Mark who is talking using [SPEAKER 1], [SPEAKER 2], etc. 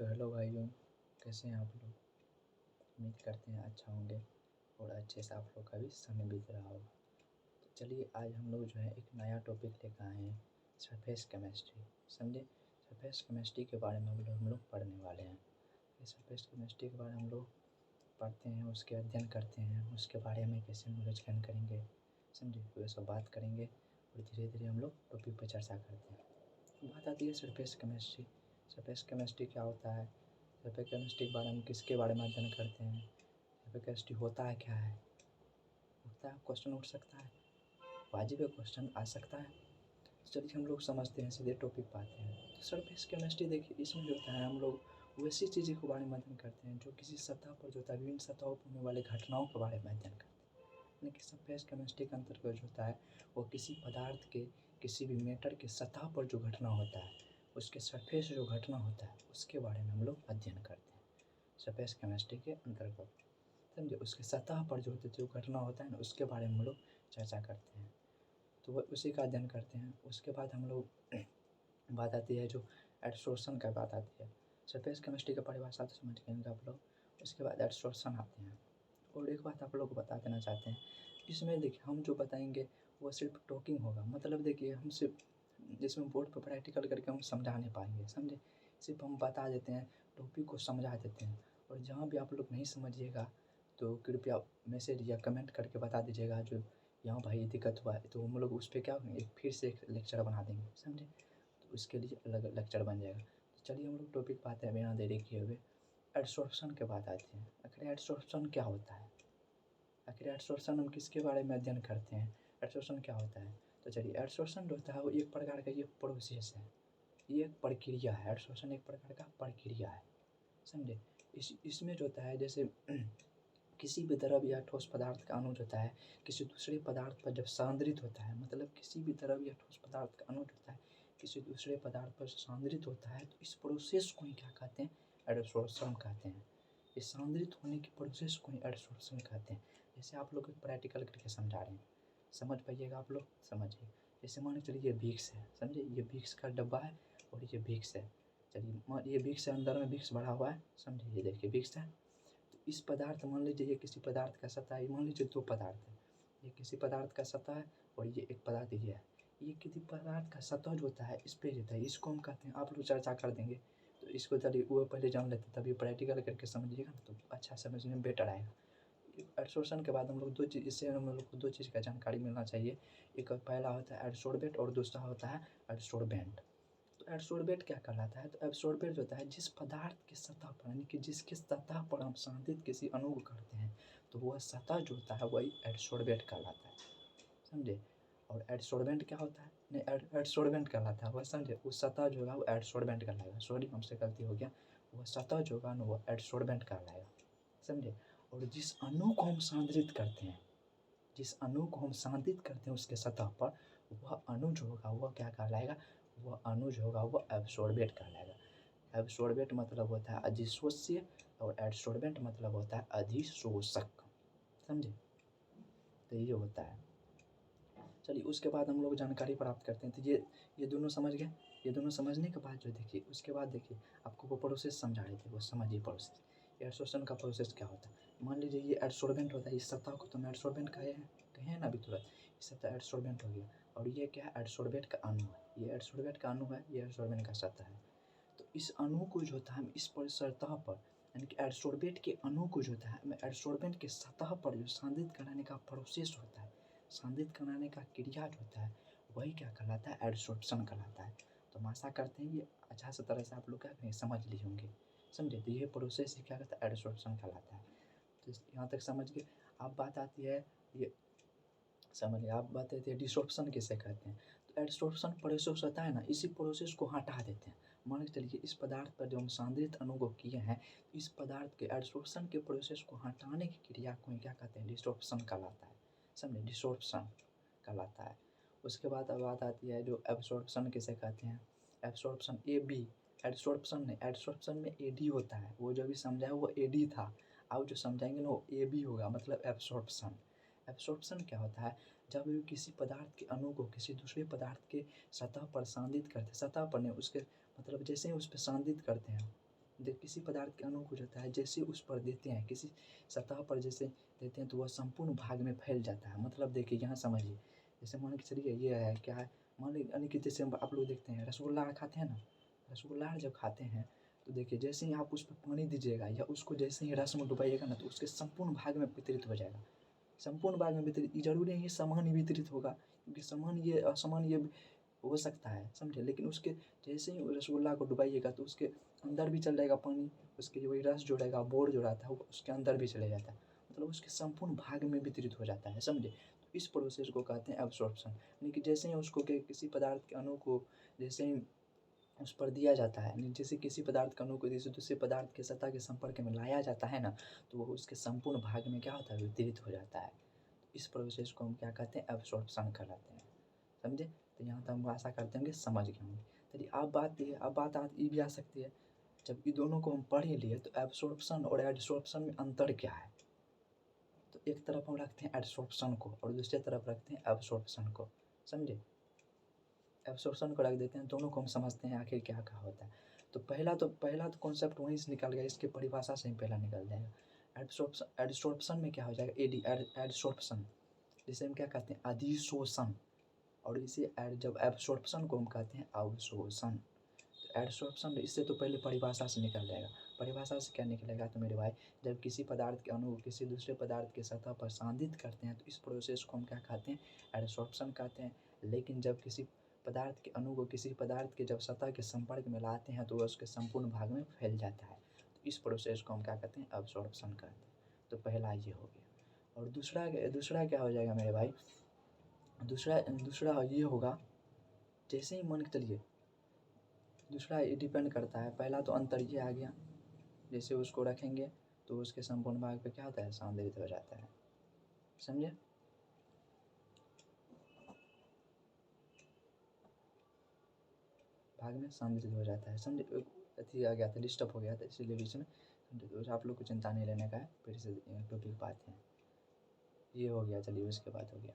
[SPEAKER 1] तो हेलो भाइयों, कैसे हैं आप लोग। उम्मीद करते हैं अच्छा होंगे और अच्छे से आप लोग का भी समय बीत रहा होगा। तो चलिए आज हम लोग जो है एक नया टॉपिक लेकर आए हैं, सरफेस केमिस्ट्री। समझे, सरफेस केमिस्ट्री के बारे में हम लोग पढ़ने वाले हैं। ये सरफेस केमिस्ट्री के बारे में हम लोग पढ़ते हैं, उसके अध्ययन करते हैं, उसके बारे में कैसे नॉलेज गेन करेंगे, समझे, तो ये सब बात करेंगे और धीरे धीरे हम लोग टॉपिक पर चर्चा करते हैं। तो बात आती है सरफेस केमिस्ट्री। सरफेस केमिस्ट्री क्या होता है, सरफेस केमिस्ट्री के बारे में किसके बारे में अध्ययन करते हैं, सरफेस केमिस्ट्री होता है क्या है, उठता है क्वेश्चन, उठ सकता है, वाजिब क्वेश्चन आ सकता है। तो चलिए हम लोग समझते हैं, सीधे टॉपिक पे आते हैं। तो सरफेस केमिस्ट्री देखिए, इसमें जो होता है हम लोग वैसी चीज़ों के बारे में अध्ययन करते हैं जो किसी सतह पर जो होता है, विभिन्न सतहों पर होने वाले घटनाओं के बारे में अध्ययन करते हैं। यानी कि सरफेस केमिस्ट्री के अंतर्गत जो होता है वो किसी पदार्थ के, किसी भी मैटर के सतह पर जो घटना होता है, उसके सरफेस जो घटना होता है उसके बारे में हम लोग अध्ययन करते हैं सरफेस केमिस्ट्री के अंतर्गत। समझे, उसके सतह पर जो घटना होता है ना, उसके बारे में हम लोग चर्चा करते हैं, तो वह उसी का अध्ययन करते हैं। उसके बाद हम लोग बात आती है जो एडसोर्सन का बात आती है। सरफेस केमिस्ट्री का परिभाषा तो समझ गए आप लोग। उसके बाद एडसोर्सन आते हैं। और एक बात आप लोग को बता देना चाहते हैं, इसमें देखिए हम जो बताएंगे वो सिर्फ टॉकिंग होगा। मतलब देखिए हम सिर्फ जिसमें बोर्ड पर प्रैक्टिकल करके हम समझा नहीं पाएंगे, समझे, सिर्फ हम बता देते हैं, टॉपिक को समझा देते हैं। और जहाँ भी आप लोग नहीं समझिएगा तो कृपया मैसेज या कमेंट करके बता दीजिएगा जो यहाँ भाई दिक्कत हुआ है, तो हम लोग उस पर क्या करेंगे, फिर से एक लेक्चर बना देंगे, समझे, तो उसके लिए अलग लेक्चर बन जाएगा। तो चलिए हम लोग टॉपिक पाते हैं बिना देरी किए हुए। एडसोर्प्शन के बाद आते हैं। आखिर एडसोर्प्शन क्या होता है, आखिर एडसोर्प्शन हम किसके बारे में अध्ययन करते हैं, एडसोर्प्शन क्या होता है। तो चलिए एडसोर्प्शन जो होता है वो एक प्रकार का ये प्रोसेस है, ये एक प्रक्रिया है। एडसोर्प्शन एक प्रकार का प्रक्रिया है, समझे। इसमें जो होता है जैसे किसी भी द्रव या ठोस पदार्थ का अणु होता है किसी दूसरे पदार्थ पर जब सांद्रित होता है, मतलब किसी भी द्रव या ठोस पदार्थ का अणु होता है किसी दूसरे पदार्थ पर सांद्रित होता है, तो इस प्रोसेस को ही क्या कहते हैं, एडसोर्प्शन कहते हैं। इस सांद्रित होने की प्रोसेस को ही एडसोर्प्शन कहते हैं। जैसे आप लोग प्रैक्टिकल करके समझा रहे हैं, समझ पाइएगा आप लोग, समझिए। जैसे मान के चलिए ये विक्स है, समझे, ये विक्स का डब्बा है और ये विक्स है। चलिए ये विक्स है, अंदर में विक्स भरा हुआ है, समझिए, ये देखिए विक्स है। तो इस पदार्थ, मान लीजिए ये किसी पदार्थ का सतह है, मान लीजिए दो पदार्थ है, ये किसी पदार्थ का सतह है और ये एक पदार्थ ये है। ये किसी पदार्थ का सतह जो होता है इस पे रहता है, इसको हम कहते हैं, आप लोग चर्चा कर देंगे तो इसको चलिए वो पहले जान लेते तभी प्रैक्टिकल करके समझिएगा ना, तो अच्छा समझने में बेटर आएगा। एडसोर्प्शन के बाद हम लोग दो चीज़, इससे हम लोग को दो चीज़ का जानकारी मिलना चाहिए। एक पहला होता है एडसोर्बेट और दूसरा होता है एडसोर्बेंट। तो एडसोर्बेट क्या कहलाता है, तो एडसोर्बेट जो होता है जिस पदार्थ की सतह पर, यानी कि जिसके सतह पर हम सांद्रित किसी अणु को करते हैं तो वह सतह जो होता है वही एडसोर्बेट कहलाता है, समझे। और एडसोर्बेंट क्या होता है, नहीं एडसोर्बेंट कहलाता है वह, समझे, उस सतह जो होगा वो एडसोर्बेंट कहलाएगा। सॉरी हमसे गलती हो गया, वह सतह जो होगा ना वो एडसोर्बेंट कहलाएगा, समझे। और जिस अणु को हम सांद्रित करते हैं, जिस अणु को हम सांद्रित करते हैं उसके सतह पर, वह अणु जो होगा वह क्या कहलाएगा, वह अणु जो होगा वह एब्सोर्बेट कहलाएगा। एब्सोर्बेट मतलब होता है अधिशोष्य और एडसोर्बेंट मतलब होता है अधिशोषक, समझे, तो ये होता है। चलिए उसके बाद हम लोग जानकारी प्राप्त करते हैं। तो ये दोनों समझ गए। ये दोनों समझने के बाद जो देखिए उसके बाद देखिए आपको वो प्रोसेस समझा रहे थे, वो समझिए प्रोसेस। एडसोर्प्शन का प्रोसेस क्या होता है, मान लीजिए ये एडसोर्बेंट होता है, इस सतह को तो हम एडसोर्बेंट कहे ना अभी तुरंत, इस सतह एडसोर्बेंट हो गया। और ये क्या है, एडसोर्बेट का अणु है, ये एडसोर्बेट का अणु है, ये एडसोर्बेंट का सतह है। तो इस अणु को जो होता है हम इस पर सतह पर, यानी कि एडसोर्बेट के अणु को जो होता है हमें एडसोर्बेंट के सतह पर जो सांद्रित कराने का प्रोसेस होता है, सांद्रित कराने का क्रिया जो होता है वही क्या कहलाता है, एडसोर्प्शन कहलाता है। तो हम आशा करते हैं ये अच्छा से तरह से आप लोग क्या करें समझ लिए होंगे, समझे। तो ये प्रोसेस ही क्या कहता है, एडसोर्प्शन कहलाता है। तो यहाँ तक समझ के अब बात आती है, ये समझिए, आप बात आती है डिसॉर्प्शन किसे कहते हैं। तो एडसोर्प्शन प्रोसेस होता है ना, इसी प्रोसेस को हटा देते हैं। मान के चलिए इस पदार्थ पर जो हम सांद्रित अणु को किए हैं, इस पदार्थ के एडसोर्प्शन के प्रोसेस को हटाने की क्रिया को क्या कहते हैं, डिसॉर्प्शन कहलाता है, समझे, डिसॉर्प्शन कहलाता है। उसके बाद अब बात आती है जो एब्सॉर्प्शन किसे कहते हैं। एब्सॉर्प्शन AB, एडसोर्प्शन नहीं, एडसोर्प्शन में AD होता है, वो जो भी समझाया वो AD था, अब जो समझाएंगे ना वो AB होगा, मतलब एब्सॉर्प्शन। एब्सॉर्प्शन क्या होता है, जब भी किसी पदार्थ के अणु को किसी दूसरे पदार्थ के सतह पर सांद्रित करते हैं, सतह पर नहीं, उसके मतलब जैसे ही उस पर सांद्रित करते हैं, किसी पदार्थ के अणु को जो होता है जैसे उस पर देते हैं, किसी सतह पर जैसे देते हैं तो वह संपूर्ण भाग में फैल जाता है। मतलब देखिए यहाँ समझिए, जैसे मान के चलिए ये है क्या है, मान ली यानी कि जैसे आप लोग देखते हैं रसगुल्ला खाते हैं ना, रसगुल्ला जब खाते हैं तो देखिए जैसे ही आप उस पर पानी दीजिएगा या उसको जैसे ही रस में डुबाइएगा ना तो उसके संपूर्ण भाग में वितरित हो जाएगा। संपूर्ण भाग में वितरित, ये ज़रूरी नहीं है समान ही वितरित होगा, क्योंकि समान ये असमान ये हो सकता है, समझे। लेकिन उसके जैसे ही रसगुल्ला को डुबाइएगा तो उसके अंदर भी चल जाएगा पानी, उसके वही रस जो रहेगा, बोर जो रहता है वो उसके अंदर भी चले जाता है, मतलब उसके संपूर्ण भाग में वितरित हो जाता है, समझे। तो इस प्रोसेस को कहते हैं एब्सॉर्प्शन, यानी कि जैसे ही उसको किसी पदार्थ के अणु को जैसे ही उस पर दिया जाता है, जैसे किसी पदार्थ के अणु को जैसे दूसरे पदार्थ के सतह के संपर्क में लाया जाता है ना, तो वो उसके संपूर्ण भाग में क्या होता है, वितरित हो जाता है। इस प्रोसेस को हम क्या कहते हैं, एब्सॉर्प्शन कहलाते हैं, समझे। तो यहाँ तक हम आशा करते हैं कि समझ गए होंगे। चलिए अब बात ये भी आ सकती है, जब ये दोनों को हम पढ़ ही लिए तो एब्सॉर्प्शन और एडसॉर्प्शन में अंतर क्या है। तो एक तरफ हम रखते हैं एडसॉर्प्शन को और दूसरी तरफ रखते हैं एब्सॉर्प्शन को, समझे। एब्सॉर्प्शन को रख देते हैं, दोनों को हम समझते हैं आखिर क्या कहा होता है। तो पहला तो कॉन्सेप्ट वहीं से निकल गया, इसकी परिभाषा से ही पहला निकल जाएगा। एडसॉर्प्शन में क्या हो जाएगा, एडसॉर्प्शन, जिसे हम क्या कहते हैं, अधिशोषण, और इसे जब एब्सॉर्प्शन को हम कहते हैं अवशोषण। तो एडसॉर्प्शन इससे तो पहले परिभाषा से निकल जाएगा। परिभाषा से क्या निकलेगा तो मेरे भाई, जब किसी पदार्थ के अणु को किसी दूसरे पदार्थ के सतह पर सांधित करते हैं तो इस प्रोसेस को हम क्या कहते हैं, एडसॉर्प्शन कहते हैं। लेकिन जब किसी पदार्थ के अणु को किसी पदार्थ के जब सतह के संपर्क में लाते हैं तो वह उसके संपूर्ण भाग में फैल जाता है, तो इस प्रोसेस को हम क्या कहते हैं, एब्सॉर्प्शन कहते हैं। तो पहला ये हो गया। और दूसरा क्या हो जाएगा मेरे भाई, दूसरा ये होगा, जैसे ही मान के चलिए, दूसरा ये डिपेंड करता है, पहला तो अंतर ये आ गया, जैसे उसको रखेंगे तो उसके संपूर्ण भाग पे क्या होता है, सांद्रित हो जाता है, समझे। भाग में सांद्रित हो जाता है, समझे। अथी आ गया था, डिस्टर्ब हो गया था इसीलिए बीच में, तो आप लोग को चिंता नहीं लेने का है, फिर से टॉपिक पाते हैं। ये हो गया, चलिए उसके बाद हो गया